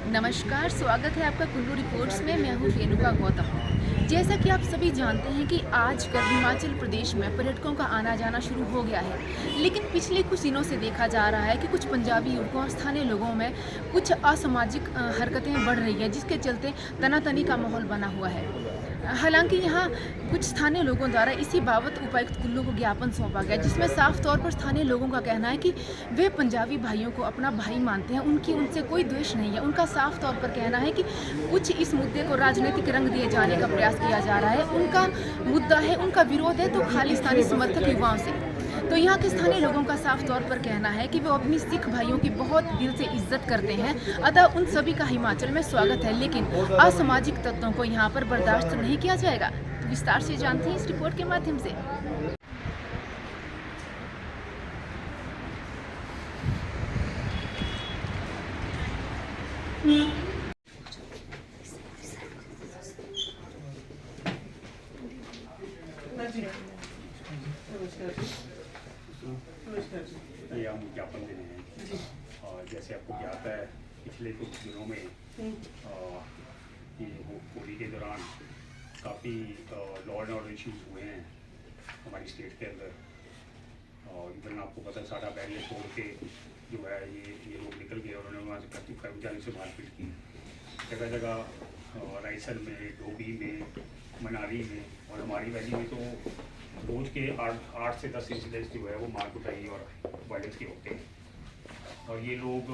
नमस्कार, स्वागत है आपका कुल्लू रिपोर्ट्स में। मैं हूँ रेणुका गौतम। जैसा कि आप सभी जानते हैं कि आजकल हिमाचल प्रदेश में पर्यटकों का आना जाना शुरू हो गया है, लेकिन पिछले कुछ दिनों से देखा जा रहा है कि कुछ पंजाबी युवकों और स्थानीय लोगों में कुछ असामाजिक हरकतें बढ़ रही हैं, जिसके चलते तनातनी का माहौल बना हुआ है। हालांकि यहाँ कुछ स्थानीय लोगों द्वारा इसी बाबत उपायुक्त कुल्लू को ज्ञापन सौंपा गया, जिसमें साफ तौर पर स्थानीय लोगों का कहना है कि वे पंजाबी भाइयों को अपना भाई मानते हैं, उनसे कोई द्वेष नहीं है। उनका साफ तौर पर कहना है कि कुछ इस मुद्दे को राजनीतिक रंग दिए जाने का प्रयास किया जा रहा है। उनका मुद्दा है, उनका विरोध है तो खालिस्तानी समर्थक युवाओं से। तो यहाँ के स्थानीय लोगों का साफ तौर पर कहना है कि वो अपनी सिख भाइयों की बहुत दिल से इज्जत करते हैं, अतः उन सभी का हिमाचल में स्वागत है, लेकिन असामाजिक तत्वों को यहाँ पर बर्दाश्त नहीं किया जाएगा। तो विस्तार से जानते हैं इस रिपोर्ट के माध्यम से। ये हम ज्ञापन दे रहे हैं। और जैसे आपको ज्ञात है, पिछले कुछ दिनों में ये होली के दौरान काफ़ी लॉ एंड ऑर्डर इश्यूज हुए हैं हमारी स्टेट के अंदर। और इवन आपको पता है, सारा बैरियर तोड़ के जो है ये लोग निकल गए और उन्होंने वहाँ से कर्मचारी से मारपीट की। जगह जगह रायसन में, डोभी में, मनाली में और हमारी वैली में तो रोज के 8 से 10 इंसिडेंट्स जो है वो मार कुटाई और वायलेंस के होते हैं। और ये लोग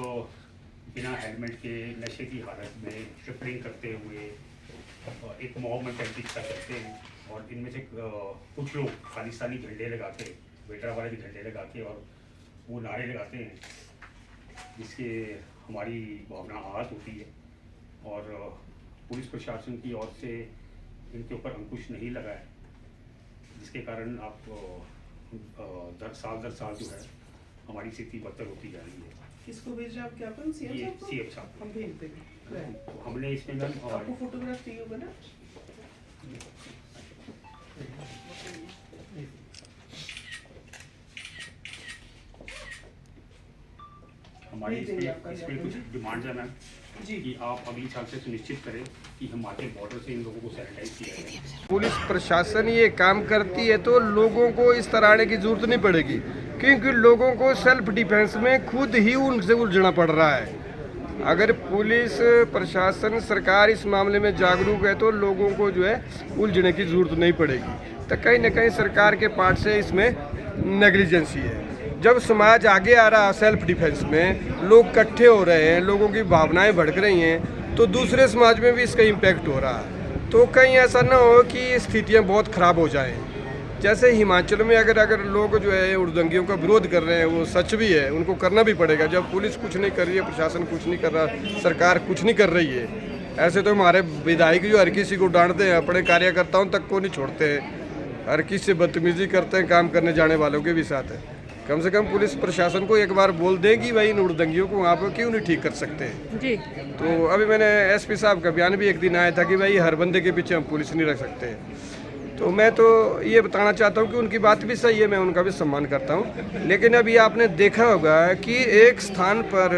बिना हेलमेट के नशे की हालत में ट्रिपलिंग करते हुए एक मॉब मेंटालिटी का करते हैं। और इनमें से कुछ लोग खालिस्तानी झंडे लगा के, वेटरा वाले के झंडे लगा के और वो नारे लगाते हैं, जिसके हमारी भावना आहत होती है। और पुलिस प्रशासन की ओर से इनके ऊपर अंकुश नहीं लगा है, जिसके कारण आप साल दर साल जो है हमारी स्थिति बदतर होती जा रही है। किसको भेज रहे हैं आप ज्ञापन? सीएम साहब हम भेज देंगे। तो हमने इसमें मैम आपको फोटोग्राफ चाहिए होगा ना? हमारी इसमें कुछ डिमांड्स है मैम जी कि आप अगली साल से सुनिश्चित करें कि हिमाचल बॉर्डर से इन लोगों को सैनिटाइज किया जाए। पुलिस प्रशासन ये काम करती है तो लोगों को इस तरह आने की जरूरत नहीं पड़ेगी, क्योंकि लोगों को सेल्फ डिफेंस में खुद ही उनसे उलझना पड़ रहा है। अगर पुलिस प्रशासन सरकार इस मामले में जागरूक है तो लोगों को जो है उलझने की जरूरत नहीं पड़ेगी। तो कहीं ना कहीं सरकार के पार्ट से इसमें नेग्लिजेंसी है। जब समाज आगे आ रहा है सेल्फ डिफेंस में, लोग इकट्ठे हो रहे हैं, लोगों की भावनाएं भड़क रही हैं, तो दूसरे समाज में भी इसका इम्पैक्ट हो रहा है। तो कहीं ऐसा ना हो कि स्थितियां बहुत ख़राब हो जाएं। जैसे हिमाचल में अगर लोग जो है उर्दंगियों का विरोध कर रहे हैं, वो सच भी है, उनको करना भी पड़ेगा। जब पुलिस कुछ नहीं कर रही है, प्रशासन कुछ नहीं कर रहा, सरकार कुछ नहीं कर रही है, ऐसे तो हमारे विधायक जो हर किसी को डांटते हैं, अपने कार्यकर्ताओं तक को नहीं छोड़ते हैं, हर किसी से बदतमीजी करते हैं, काम करने जाने वालों के भी साथ है। कम से कम पुलिस प्रशासन को एक बार बोल दें कि भाई इन उर्दंगियों को वहाँ पर क्यों नहीं ठीक कर सकते जी। तो अभी मैंने एसपी साहब का बयान भी एक दिन आया था कि भाई हर बंदे के पीछे हम पुलिस नहीं रख सकते। तो मैं तो ये बताना चाहता हूँ कि उनकी बात भी सही है, मैं उनका भी सम्मान करता हूँ। लेकिन अभी आपने देखा होगा कि एक स्थान पर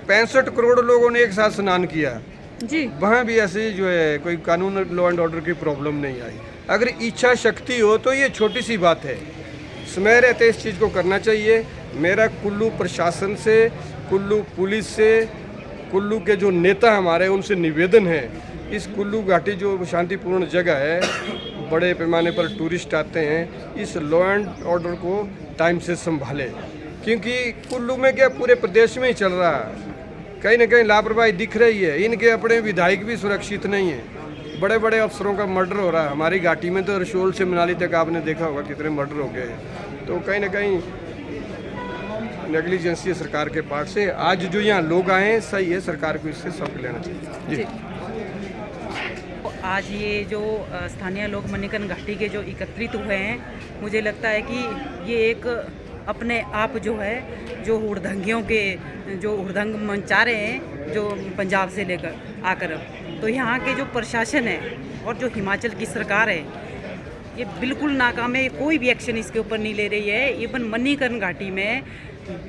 65 करोड़ लोगों ने एक साथ स्नान किया जी, वहाँ भी ऐसी जो है कोई कानून लॉ एंड ऑर्डर की प्रॉब्लम नहीं आई। अगर इच्छा शक्ति हो तो ये छोटी सी बात है, समय रहते इस चीज़ को करना चाहिए। मेरा कुल्लू प्रशासन से, कुल्लू पुलिस से, कुल्लू के जो नेता हमारे उनसे निवेदन है, इस कुल्लू घाटी जो शांतिपूर्ण जगह है, बड़े पैमाने पर टूरिस्ट आते हैं, इस लॉ एंड ऑर्डर को टाइम से संभाले, क्योंकि कुल्लू में क्या पूरे प्रदेश में ही चल रहा है। कहीं ना कहीं लापरवाही दिख रही है। इनके अपने विधायक भी सुरक्षित नहीं है, बड़े बड़े अफसरों का मर्डर हो रहा है। हमारी घाटी में तो रसोल से मनाली तक आपने देखा होगा कितने मर्डर हो गए हैं। तो कहीं ना कहीं नेग्लिजेंसी है सरकार के पार्ट से। आज जो यहाँ लोग आए हैं सही है, सरकार को इससे सबक लेना चाहिए जी। आज ये जो स्थानीय लोग मणिकर्ण घाटी के जो एकत्रित हुए हैं, मुझे लगता है कि ये एक अपने आप जो है जो हुड़दंगियों के जो हुड़दंग मंचा रहे हैं जो पंजाब से लेकर आकर, तो यहाँ के जो प्रशासन है और जो हिमाचल की सरकार है ये बिल्कुल नाकाम है। कोई भी एक्शन इसके ऊपर नहीं ले रही है। इवन मणिकर्ण घाटी में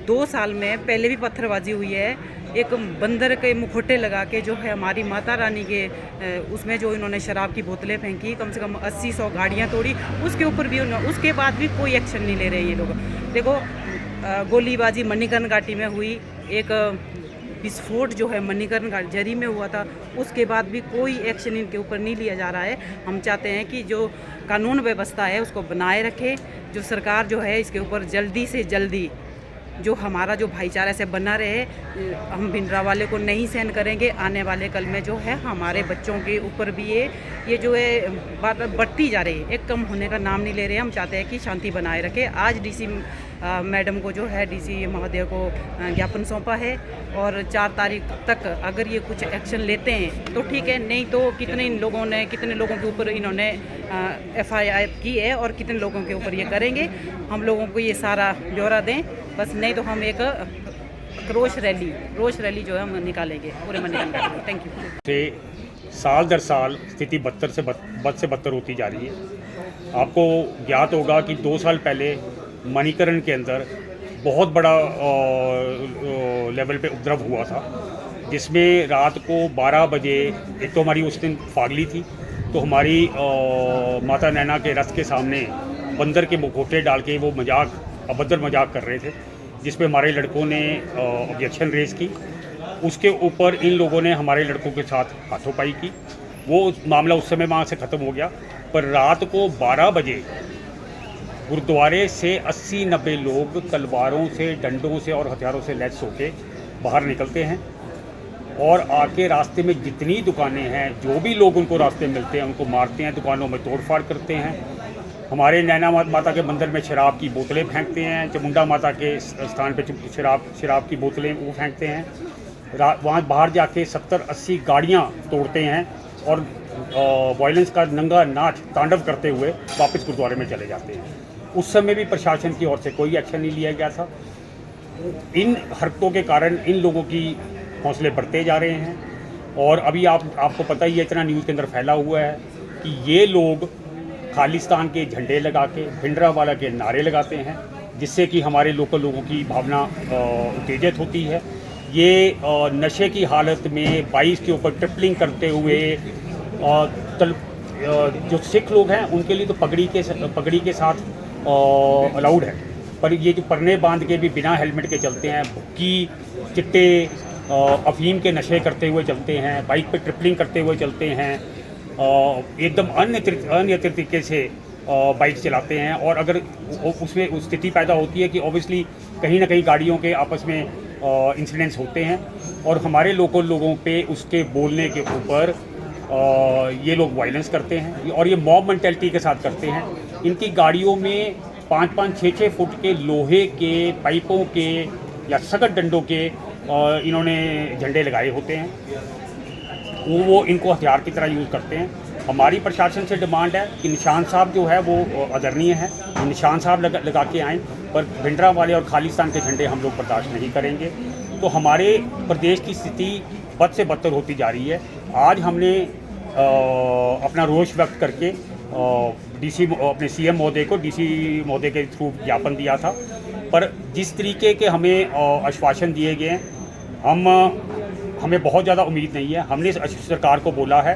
2 साल में पहले भी पत्थरबाजी हुई है, एक बंदर के मुखौटे लगा के जो है हमारी माता रानी के उसमें जो इन्होंने शराब की बोतलें फेंकी, कम से कम 80-100 गाड़ियाँ तोड़ी, उसके ऊपर भी उसके बाद भी कोई एक्शन नहीं ले रहे ये लोग। देखो गोलीबाजी मणिकर्ण घाटी में हुई, एक विस्फोट जो है मणिकर्ण जरी में हुआ था, उसके बाद भी कोई एक्शन इनके ऊपर नहीं लिया जा रहा है। हम चाहते हैं कि जो कानून व्यवस्था है उसको बनाए रखे, जो सरकार जो है इसके ऊपर जल्दी से जल्दी जो हमारा जो भाईचारा से बना रहे, हम भिंडरावाले को नहीं सहन करेंगे। आने वाले कल में जो है हमारे बच्चों के ऊपर भी ये जो है बात बढ़ती जा रही है, एक कम होने का नाम नहीं ले रहे हैं। हम चाहते हैं कि शांति बनाए रखे। आज डीसी मैडम को जो है डीसी महोदय को ज्ञापन सौंपा है और 4 तारीख तक अगर ये कुछ एक्शन लेते हैं तो ठीक है, नहीं तो कितने लोगों के ऊपर इन्होंने FIR की है और कितने लोगों के ऊपर ये करेंगे, हम लोगों को ये सारा ब्यौरा दें बस, नहीं तो हम एक रोष रैली जो है हम निकालेंगे पूरे मणिकर्ण घाटी में। Thank you. से साल दर साल स्थिति बद से बदतर होती जा रही है। आपको ज्ञात होगा कि 2 साल पहले मणिकर्ण के अंदर बहुत बड़ा लेवल पे उपद्रव हुआ था, जिसमें रात को 12 बजे, एक तो हमारी उस दिन फागली थी, तो हमारी माता नैना के रथ के सामने बंदर के मुखौटे डाल के वो अभद्र मजाक कर रहे थे, जिस पे हमारे लड़कों ने ऑब्जेक्शन रेज की। उसके ऊपर इन लोगों ने हमारे लड़कों के साथ हाथोपाई की। वो मामला उस समय वहाँ से ख़त्म हो गया। पर रात को 12 बजे गुरुद्वारे से 80-90 लोग तलवारों से, डंडों से और हथियारों से लैस होके बाहर निकलते हैं और आके रास्ते में जितनी दुकानें हैं, जो भी लोग उनको रास्ते में मिलते हैं उनको मारते हैं, दुकानों में तोड़फाड़ करते हैं। हमारे नैना माता के मंदिर में शराब की बोतलें फेंकते हैं, चामुंडा माता के स्थान पे शराब की बोतलें वो फेंकते हैं। वहाँ बाहर जाके 70-80 गाड़ियाँ तोड़ते हैं और वायलेंस का नंगा नाच तांडव करते हुए वापस गुरुद्वारे में चले जाते हैं। उस समय भी प्रशासन की ओर से कोई एक्शन नहीं लिया गया था। इन हरकतों के कारण इन लोगों की हौसले बढ़ते जा रहे हैं और अभी आपको पता ही है, इतना न्यूज़ के अंदर फैला हुआ है कि ये लोग खालिस्तान के झंडे लगा के, भिंडरावाला के नारे लगाते हैं, जिससे कि हमारे लोकल लोगों की भावना उत्तेजित होती है। ये नशे की हालत में 22 के ऊपर ट्रिपलिंग करते हुए जो सिख लोग हैं उनके लिए तो पगड़ी के साथ अलाउड है, पर ये जो परने बांध के भी बिना हेलमेट के चलते हैं, भुक्की, चिट्टे, अफीम के नशे करते हुए चलते हैं, बाइक पे ट्रिपलिंग करते हुए चलते हैं, एकदम अन्य तरीके से बाइक चलाते हैं। और अगर उसमें उस स्थिति पैदा होती है कि ऑब्वियसली कहीं ना कहीं गाड़ियों के आपस में इंसिडेंट्स होते हैं और हमारे लोगों पे उसके बोलने के ऊपर ये लोग वायलेंस करते हैं और ये मॉब मेंटालिटी के साथ करते हैं। इनकी गाड़ियों में 5-5, 6-6 फुट के लोहे के पाइपों के या सख्त डंडों के इन्होंने झंडे लगाए होते हैं, वो इनको हथियार की तरह यूज़ करते हैं। हमारी प्रशासन से डिमांड है कि निशान साहब जो है वो आदरणीय है, निशान साहब लगा के आएँ, पर भिंडरावाले और खालिस्तान के झंडे हम लोग बर्दाश्त नहीं करेंगे। तो हमारे प्रदेश की स्थिति बद से बदतर होती जा रही है। आज हमने अपना रोष व्यक्त करके अपने CM महोदय को डीसी महोदय के थ्रू ज्ञापन दिया था, पर जिस तरीके के हमें आश्वासन दिए गए हैं हमें बहुत ज़्यादा उम्मीद नहीं है। हमने सरकार को बोला है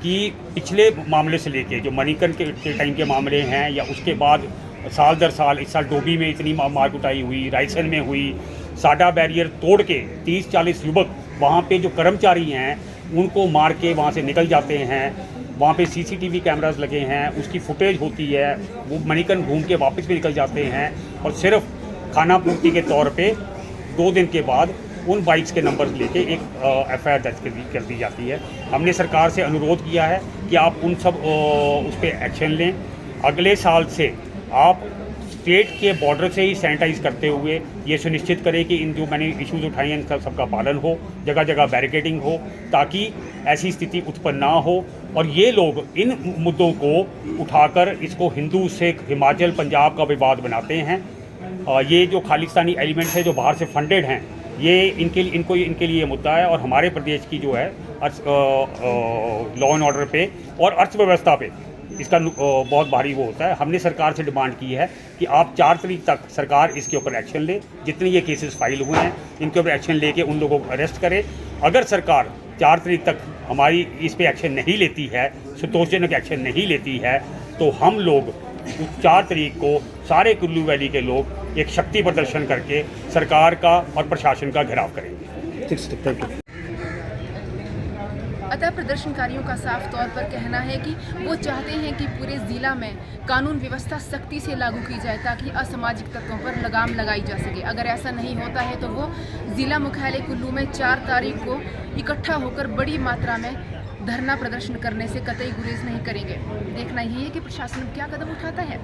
कि पिछले मामले से लेके जो मणिकर्ण के टाइम के मामले हैं या उसके बाद साल दर साल, इस साल डोभी में इतनी मार कुटाई हुई, रायसन में हुई, साडा बैरियर तोड़ के 30-40 युवक वहाँ पे जो कर्मचारी हैं उनको मार के वहाँ से निकल जाते हैं। वहाँ पे CCTV कैमरास लगे हैं, उसकी फुटेज होती है, वो मणिकर्ण घूम के वापस भी निकल जाते हैं और सिर्फ खाना पूर्ति के तौर पे 2 दिन के बाद उन बाइक्स के नंबर लेके एक FIR दर्ज कर दी जाती है। हमने सरकार से अनुरोध किया है कि आप उन सब उस पर एक्शन लें। अगले साल से आप स्टेट के बॉर्डर से ही सैनिटाइज करते हुए ये सुनिश्चित करें कि इन जो मैंने इश्यूज़ उठाए हैं इनका सबका पालन हो, जगह जगह बैरिकेडिंग हो, ताकि ऐसी स्थिति उत्पन्न ना हो और ये लोग इन मुद्दों को उठाकर इसको हिंदू सिख हिमाचल पंजाब का विवाद बनाते हैं। ये जो खालिस्तानी एलिमेंट है जो बाहर से फंडेड हैं, ये इनके लिए ये मुद्दा है और हमारे प्रदेश की जो है लॉ एंड ऑर्डर पे और अर्थव्यवस्था पे इसका बहुत भारी वो होता है। हमने सरकार से डिमांड की है कि आप 4 तारीख तक सरकार इसके ऊपर एक्शन ले, जितने ये केसेस फाइल हुए हैं इनके ऊपर एक्शन लेके उन लोगों को अरेस्ट करे। अगर सरकार 4 तारीख तक हमारी इस पे एक्शन नहीं लेती है, संतोषजनक एक्शन नहीं लेती है, तो हम लोग 4 तारीख को सारे कुल्लू वैली के लोग एक शक्ति प्रदर्शन करके सरकार का और प्रशासन का घेराव करेंगे। अतः प्रदर्शनकारियों का साफ तौर पर कहना है कि वो चाहते हैं कि पूरे ज़िला में कानून व्यवस्था सख्ती से लागू की जाए ताकि असामाजिक तत्वों पर लगाम लगाई जा सके। अगर ऐसा नहीं होता है तो वो ज़िला मुख्यालय कुल्लू में 4 तारीख को इकट्ठा होकर बड़ी मात्रा में धरना प्रदर्शन करने से कतई गुरेज नहीं करेंगे। देखना यही है कि प्रशासन क्या कदम उठाता है।